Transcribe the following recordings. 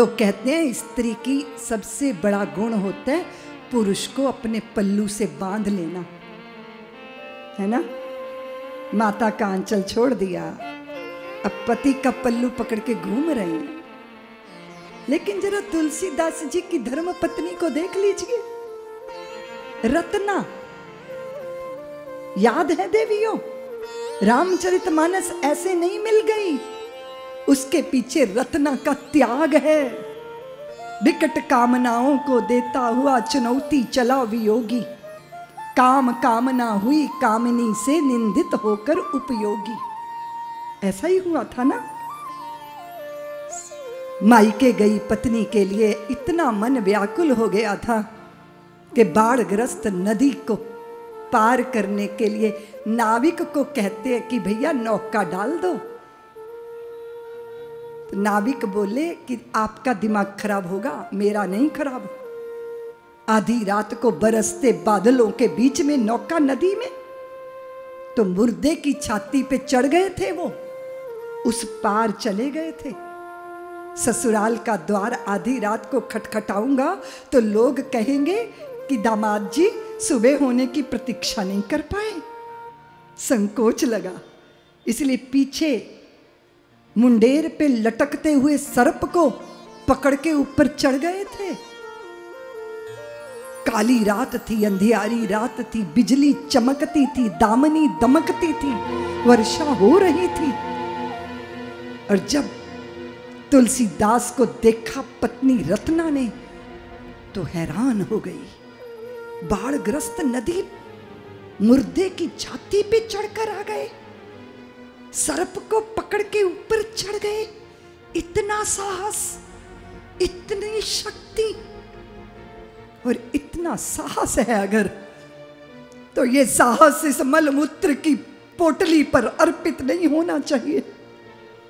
तो कहते हैं स्त्री की सबसे बड़ा गुण होता है पुरुष को अपने पल्लू से बांध लेना, है ना। माता का आंचल छोड़ दिया, अब पति का पल्लू पकड़ के घूम रहे हैं। लेकिन जरा तुलसीदास जी की धर्म पत्नी को देख लीजिए, रत्ना। याद है देवियों, रामचरितमानस ऐसे नहीं मिल गई, उसके पीछे रत्ना का त्याग है। विकट कामनाओं को देता हुआ चुनौती चला वियोगी, काम कामना हुई कामिनी से निंदित होकर उपयोगी। ऐसा ही हुआ था ना। मायके गई पत्नी के लिए इतना मन व्याकुल हो गया था कि बाढ़ग्रस्त नदी को पार करने के लिए नाविक को कहते हैं कि भैया नौका डाल दो। तो नाविक बोले कि आपका दिमाग खराब होगा, मेरा नहीं खराब। आधी रात को बरसते बादलों के बीच में नौका नदी में, तो मुर्दे की छाती पे चढ़ गए थे वो, उस पार चले गए थे। ससुराल का द्वार आधी रात को खटखटाऊंगा तो लोग कहेंगे कि दामाद जी सुबह होने की प्रतीक्षा नहीं कर पाए। संकोच लगा, इसलिए पीछे मुंडेर पे लटकते हुए सर्प को पकड़ के ऊपर चढ़ गए थे। काली रात थी, अंधियारी रात थी, बिजली चमकती थी, दामनी दमकती थी, वर्षा हो रही थी। और जब तुलसीदास को देखा पत्नी रत्ना ने तो हैरान हो गई। बाढ़ग्रस्त नदी मुर्दे की छाती पे चढ़कर आ गए, सर्प को पकड़ के ऊपर चढ़ गए। इतना साहस, इतनी शक्ति और इतना साहस है अगर, तो ये साहस इस मलमूत्र की पोटली पर अर्पित नहीं होना चाहिए।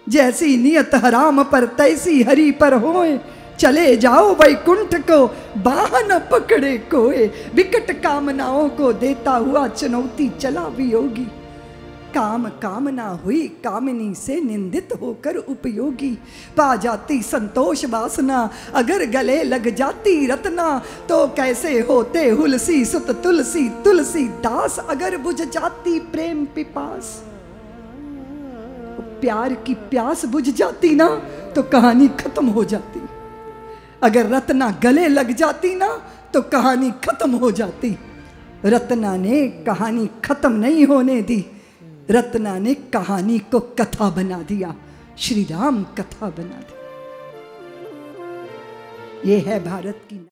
जैसी नियत हराम पर तैसी हरि पर होए, चले जाओ वैकुंठ को बाह न पकड़े कोए। विकट कामनाओं को देता हुआ चुनौती चला वियोगी, काम कामना हुई कामिनी से निंदित होकर उपयोगी। पा जाती संतोष वासना अगर गले लग जाती रत्ना, तो कैसे होते हुलसी सुत तुलसी तुलसी दास अगर बुझ जाती प्रेम पिपास। प्यार की प्यास बुझ जाती ना तो कहानी खत्म हो जाती। अगर रत्ना गले लग जाती ना तो कहानी खत्म हो जाती। रत्ना ने कहानी खत्म नहीं होने दी, रत्ना ने कहानी को कथा बना दिया, श्री राम कथा बना दी। ये है भारत की